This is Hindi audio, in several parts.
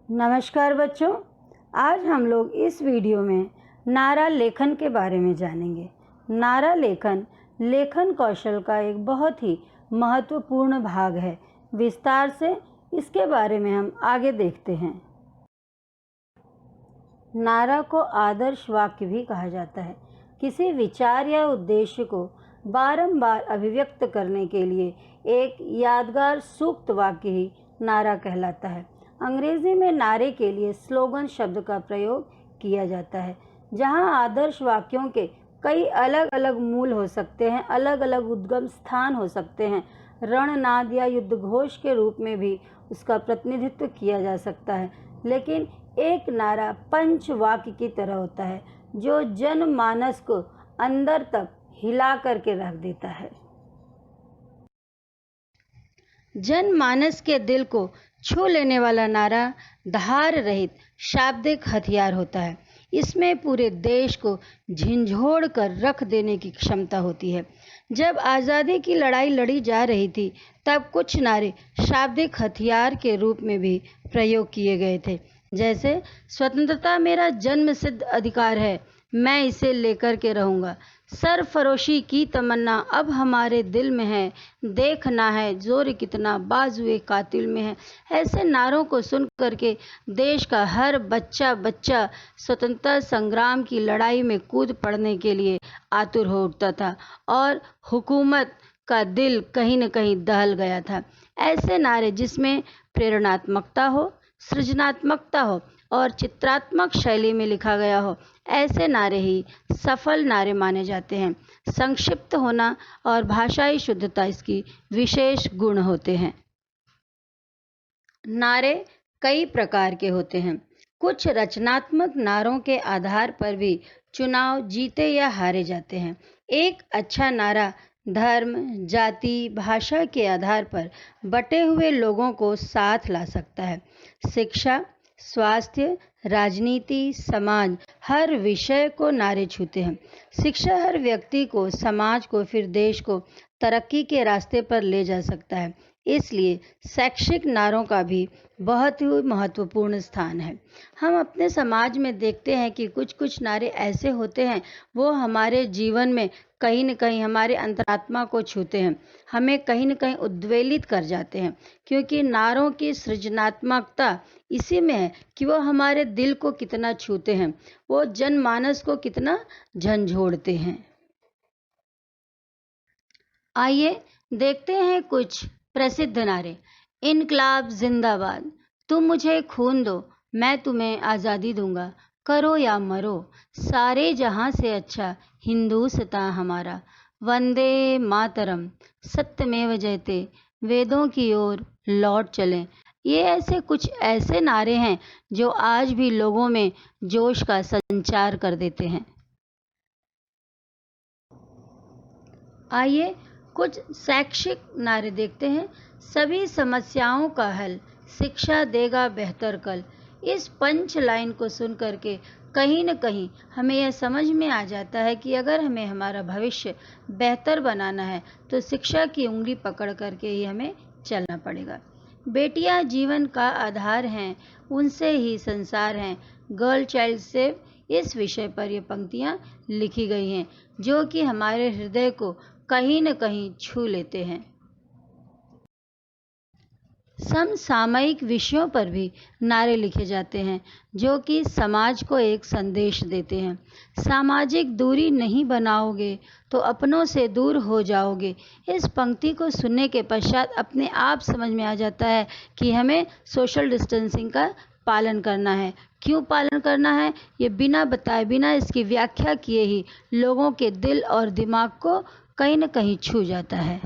नमस्कार बच्चों, आज हम लोग इस वीडियो में नारा लेखन के बारे में जानेंगे। नारा लेखन लेखन कौशल का एक बहुत ही महत्वपूर्ण भाग है। विस्तार से इसके बारे में हम आगे देखते हैं। नारा को आदर्श वाक्य भी कहा जाता है। किसी विचार या उद्देश्य को बारंबार अभिव्यक्त करने के लिए एक यादगार सूक्त वाक्य ही नारा कहलाता है। अंग्रेजी में नारे के लिए स्लोगन शब्द का प्रयोग किया जाता है। जहां आदर्श वाक्यों के कई अलग अलग मूल हो सकते हैं, अलग अलग उद्गम स्थान हो सकते हैं, रणनाद या युद्धघोष के रूप में भी उसका प्रतिनिधित्व किया जा सकता है, लेकिन एक नारा पंचवाक्य की तरह होता है जो जनमानस को अंदर तक हिला करके रख देता है। जनमानस के दिल को छू लेने वाला नारा धार रहित शाब्दिक हथियार होता है। इसमें पूरे देश को झिंझोड़ कर रख देने की क्षमता होती है। जब आज़ादी की लड़ाई लड़ी जा रही थी, तब कुछ नारे शाब्दिक हथियार के रूप में भी प्रयोग किए गए थे, जैसे स्वतंत्रता मेरा जन्मसिद्ध अधिकार है, मैं इसे लेकर के रहूँगा। सरफरोशी की तमन्ना अब हमारे दिल में है, देखना है जोर कितना बाजुए कातिल में है। ऐसे नारों को सुन करके देश का हर बच्चा स्वतंत्रता संग्राम की लड़ाई में कूद पड़ने के लिए आतुर हो उठता था और हुकूमत का दिल कहीं न कहीं दहल गया था। ऐसे नारे जिसमें प्रेरणात्मकता हो, सृजनात्मकता हो और चित्रात्मक शैली में लिखा गया हो, ऐसे नारे ही सफल नारे माने जाते हैं। संक्षिप्त होना और भाषाई शुद्धता इसकी विशेष गुण होते हैं। नारे कई प्रकार के होते हैं। कुछ रचनात्मक नारों के आधार पर भी चुनाव जीते या हारे जाते हैं। एक अच्छा नारा धर्म, जाति, भाषा के आधार पर बटे हुए लोगों को साथ ला सकता है। शिक्षा, स्वास्थ्य, राजनीति, समाज, हर विषय को नारे छूते हैं। शिक्षा हर व्यक्ति को, समाज को, फिर देश को तरक्की के रास्ते पर ले जा सकता है। इसलिए शैक्षिक नारों का भी बहुत ही महत्वपूर्ण स्थान है। हम अपने समाज में देखते हैं कि कुछ नारे ऐसे होते हैं, वो हमारे जीवन में कहीं न कहीं हमारे अंतरात्मा को छूते हैं, हमें कहीं न कहीं उद्वेलित कर जाते हैं, क्योंकि नारों की सृजनात्मकता इसी में है कि वो हमारे दिल को कितना छूते हैं, वो जनमानस को कितना झंझोड़ते हैं। आइए देखते हैं कुछ प्रसिद्ध नारे। इनकलाब जिंदाबाद, तुम मुझे खून दो, मैं तुम्हें आज़ादी दूंगा, करो या मरो, सारे जहां से अच्छा हिंदुस्तान हमारा, वंदे मातरम, सत्यमेव जयते, वेदों की ओर लौट चलें। ये कुछ ऐसे नारे हैं जो आज भी लोगों में जोश का संचार कर देते हैं। आइए कुछ शैक्षिक नारे देखते हैं। सभी समस्याओं का हल, शिक्षा देगा बेहतर कल। इस पंच लाइन को सुन करके कहीं न कहीं हमें यह समझ में आ जाता है कि अगर हमें हमारा भविष्य बेहतर बनाना है तो शिक्षा की उंगली पकड़ करके ही हमें चलना पड़ेगा। बेटियां जीवन का आधार हैं, उनसे ही संसार हैं, गर्ल चाइल्ड सेव, इस विषय पर ये पंक्तियां लिखी गई हैं जो कि हमारे हृदय को कहीं न कहीं छू लेते हैं। समसामयिक विषयों पर भी नारे लिखे जाते हैं जो कि समाज को एक संदेश देते हैं। सामाजिक दूरी नहीं बनाओगे तो अपनों से दूर हो जाओगे। इस पंक्ति को सुनने के पश्चात अपने आप समझ में आ जाता है कि हमें सोशल डिस्टेंसिंग का पालन करना है। क्यों पालन करना है, ये बिना बताए, बिना इसकी व्याख्या किए ही लोगों के दिल और दिमाग को कहीं न कहीं छू जाता है।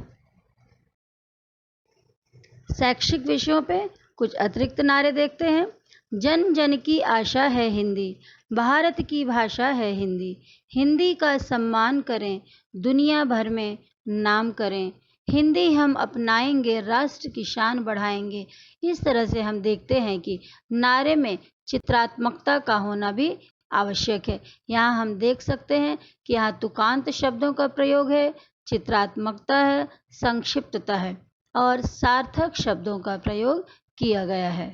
शैक्षिक विषयों पे कुछ अतिरिक्त नारे देखते हैं। जन जन की आशा है हिंदी, भारत की भाषा है हिंदी, हिंदी का सम्मान करें, दुनिया भर में नाम करें, हिंदी हम अपनाएंगे, राष्ट्र की शान बढ़ाएंगे। इस तरह से हम देखते हैं कि नारे में चित्रात्मकता का होना भी आवश्यक है। यहाँ हम देख सकते हैं कि यहाँ तुकांत शब्दों का प्रयोग है, चित्रात्मकता है, संक्षिप्तता है और सार्थक शब्दों का प्रयोग किया गया है।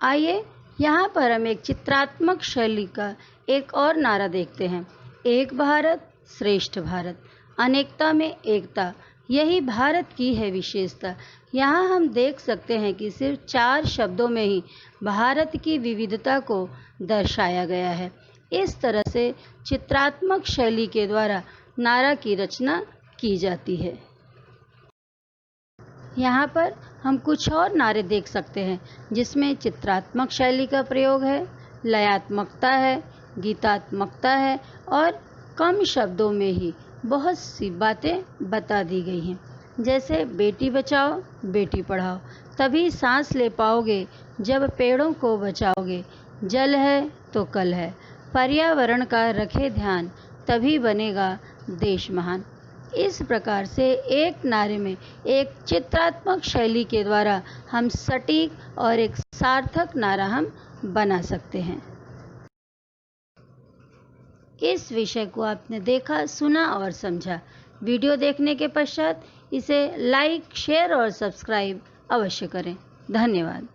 आइए यहाँ पर हम एक चित्रात्मक शैली का एक और नारा देखते हैं। एक भारत श्रेष्ठ भारत, अनेकता में एकता, यही भारत की है विशेषता। यहाँ हम देख सकते हैं कि सिर्फ 4 शब्दों में ही भारत की विविधता को दर्शाया गया है। इस तरह से चित्रात्मक शैली के द्वारा नारा की रचना की जाती है। यहाँ पर हम कुछ और नारे देख सकते हैं जिसमें चित्रात्मक शैली का प्रयोग है, लयात्मकता है, गीतात्मकता है और कम शब्दों में ही बहुत सी बातें बता दी गई हैं। जैसे बेटी बचाओ बेटी पढ़ाओ, तभी सांस ले पाओगे जब पेड़ों को बचाओगे, जल है तो कल है, पर्यावरण का रखे ध्यान, तभी बनेगा देश महान। इस प्रकार से एक नारे में एक चित्रात्मक शैली के द्वारा हम सटीक और एक सार्थक नारा हम बना सकते हैं। इस विषय को आपने देखा, सुना और समझा। वीडियो देखने के पश्चात इसे लाइक, शेयर और सब्सक्राइब अवश्य करें। धन्यवाद।